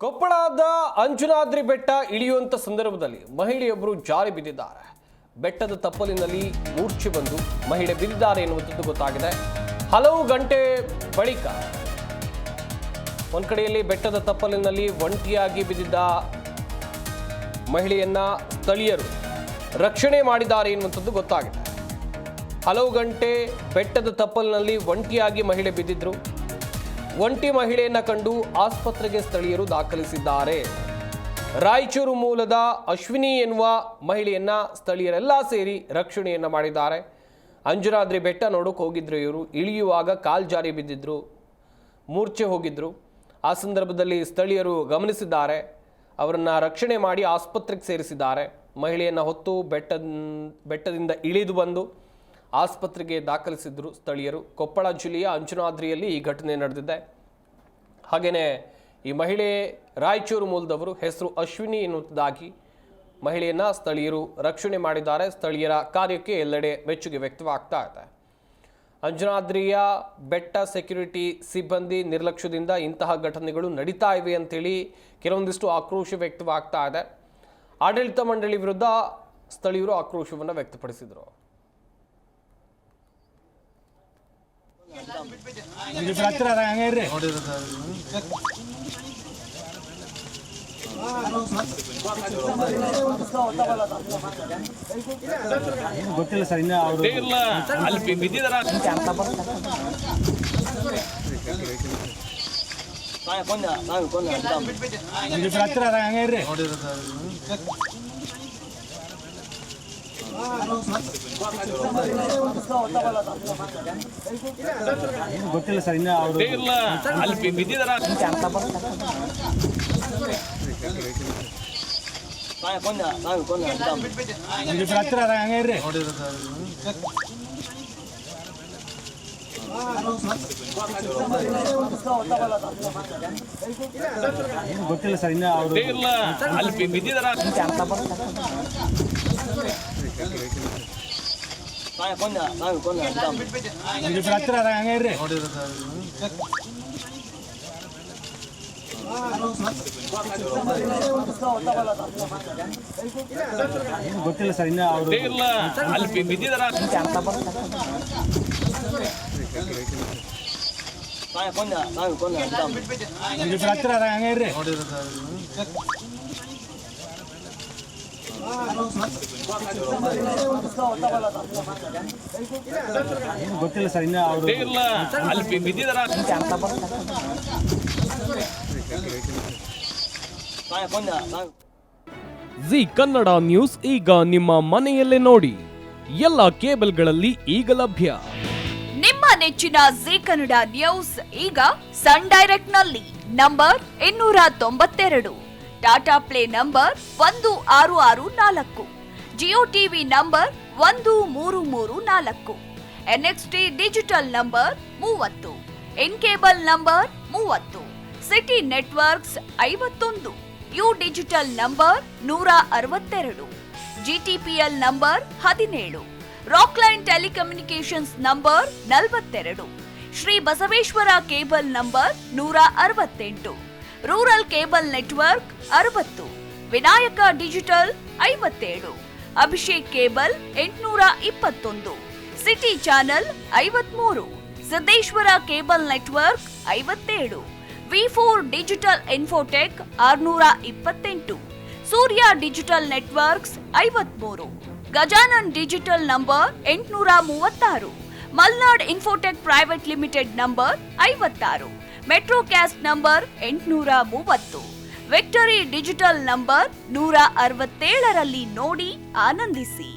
ಕೊಪ್ಪಳದ ಅಂಜನಾದ್ರಿ ಬೆಟ್ಟ ಇಳಿಯುವಂತ ಸಂದರ್ಭದಲ್ಲಿ ಮಹಿಳೆಯೊಬ್ಬರು ಜಾರಿ ಬಿದ್ದಿದ್ದಾರೆ. ಬೆಟ್ಟದ ತಪ್ಪಲಿನಲ್ಲಿ ಮೂರ್ಛೆ ಬಂದು ಮಹಿಳೆ ಬಿದ್ದಿದ್ದಾರೆ ಎನ್ನುವಂಥದ್ದು ಗೊತ್ತಾಗಿದೆ. ಹಲವು ಗಂಟೆ ಬಳಿಕ ಒಂದ್ ಕಡೆಯಲ್ಲಿ ಬೆಟ್ಟದ ತಪ್ಪಲಿನಲ್ಲಿ ಒಂಟಿಯಾಗಿ ಬಿದ್ದಿದ್ದ ಮಹಿಳೆಯನ್ನ ಸ್ಥಳೀಯರು ರಕ್ಷಣೆ ಮಾಡಿದ್ದಾರೆ ಎನ್ನುವಂಥದ್ದು ಗೊತ್ತಾಗಿದೆ. ಹಲವು ಗಂಟೆ ಬೆಟ್ಟದ ತಪ್ಪಲಿನಲ್ಲಿ ಒಂಟಿಯಾಗಿ ಮಹಿಳೆ ಬಿದ್ದಿದ್ರು. ಒಂಟಿ ಮಹಿಳೆಯನ್ನ ಕಂಡು ಆಸ್ಪತ್ರೆಗೆ ಸ್ಥಳೀಯರು ದಾಖಲಿಸಿದ್ದಾರೆ. ರಾಯಚೂರು ಮೂಲದ ಅಶ್ವಿನಿ ಎನ್ನುವ ಮಹಿಳೆಯನ್ನ ಸ್ಥಳೀಯರೆಲ್ಲ ಸೇರಿ ರಕ್ಷಣೆಯನ್ನ ಮಾಡಿದ್ದಾರೆ. ಅಂಜನಾದ್ರಿ ಬೆಟ್ಟ ನೋಡೋಕೆ ಹೋಗಿದ್ರು ಇವರು. ಇಳಿಯುವಾಗ ಕಾಲ್ ಜಾರಿ ಬಿದ್ದಿದ್ರು, ಮೂರ್ಛೆ ಹೋಗಿದ್ರು. ಆ ಸಂದರ್ಭದಲ್ಲಿ ಸ್ಥಳೀಯರು ಗಮನಿಸಿದ್ದಾರೆ. ಅವರನ್ನ ರಕ್ಷಣೆ ಮಾಡಿ ಆಸ್ಪತ್ರೆಗೆ ಸೇರಿಸಿದ್ದಾರೆ. ಮಹಿಳೆಯನ್ನ ಹೊತ್ತು ಬೆಟ್ಟದಿಂದ ಇಳಿದು ಬಂದು ಆಸ್ಪತ್ರೆಗೆ ದಾಖಲಿಸಿದ್ರು ಸ್ಥಳೀಯರು. ಕೊಪ್ಪಳ ಜಿಲ್ಲೆಯ ಅಂಜನಾದ್ರಿಯಲ್ಲಿ ಈ ಘಟನೆ ನಡೆದಿದೆ. ಹಾಗೆಯೇ ಈ ಮಹಿಳೆ ರಾಯಚೂರು ಮೂಲದವರು, ಹೆಸರು ಅಶ್ವಿನಿ ಎನ್ನುವುದಾಗಿ ಮಹಿಳೆಯನ್ನ ಸ್ಥಳೀಯರು ರಕ್ಷಣೆ ಮಾಡಿದ್ದಾರೆ. ಸ್ಥಳೀಯರ ಕಾರ್ಯಕ್ಕೆ ಎಲ್ಲೆಡೆ ಮೆಚ್ಚುಗೆ ವ್ಯಕ್ತವಾಗ್ತಾ ಇದೆ. ಅಂಜನಾದ್ರಿಯ ಬೆಟ್ಟ ಸೆಕ್ಯೂರಿಟಿ ಸಿಬ್ಬಂದಿ ನಿರ್ಲಕ್ಷ್ಯದಿಂದ ಇಂತಹ ಘಟನೆಗಳು ನಡೀತಾ ಇವೆ ಅಂತೇಳಿ ಕೆಲವೊಂದಿಷ್ಟು ಆಕ್ರೋಶ ವ್ಯಕ್ತವಾಗ್ತಾ ಇದೆ. ಆಡಳಿತ ಮಂಡಳಿ ವಿರುದ್ಧ ಸ್ಥಳೀಯರು ಆಕ್ರೋಶವನ್ನು ವ್ಯಕ್ತಪಡಿಸಿದರು. ಗೊತ್ತಿಲ್ಲ ಸರ್, ಇನ್ನ ಅಲ್ಲಿ ಬಿದ್ದಿದಾರ. ಹತ್ರ ಹಂಗ್ರಿ ಗೊತ್ತಿಲ್ಲ ಸರ್, ಇನ್ನ ಅಲ್ಲಿ ಬಿದ್ದಿದಾರ. ಹತ್ರ ಹಂಗ್ರಿ ಗೊತ್ತಿಲ್ಲ ಸರ್, ಇನ್ನ ಅಲ್ಲಿ ಬಿದ್ದಿದಾರ. ಹತ್ರ ಹಂಗ್ರಿ ಗೊತ್ತಿಲ್ಲ ಸರ್, ಇನ್ನ ಅಲ್ಲಿ ಬಿದ್ದಿದಾರ. ಹತ್ರ ಹಂಗ್ರಿ ಗೊತ್ತಿಲ್ಲ ಸರ್, ಇನ್ನ ಅಲ್ಲಿ ಬಿದ್ದಿದಾರ. ಜಿ ಕನ್ನಡ ನ್ಯೂಸ್ ಈಗ ನಿಮ್ಮ ಮನೆಯಲ್ಲೇ ನೋಡಿ. ಎಲ್ಲ ಕೇಬಲ್ಗಳಲ್ಲಿ ಈಗ ಲಭ್ಯ. ನಿಮ್ಮ ನೆಚ್ಚಿನ ಜಿ ಕನ್ನಡ ನ್ಯೂಸ್ ಈಗ ಸನ್ ಡೈರೆಕ್ಟ್ ನಲ್ಲಿ number 292, Tata Play number 1664, Jio TV number 1334, NXT Digital number 30, In Cable number 30, City Networks 51, U Digital number 162, GTPL number 17, Rockline Telecommunications number 42, Shri Basaveshwara cable number 168, rural cable network 60, Vinayaka digital 57, Abhishek cable 821, City channel 53, Siddeshwara cable network 57, ವಿ4 Digital Infotech 628, Surya Digital Networks 53, Gajanan digital number 836, Malnad Infotech Private Limited number 56, Metrocast number 830, Victory Digital number 167ರಲ್ಲಿ ನೋಡಿ ಆನಂದಿಸಿ.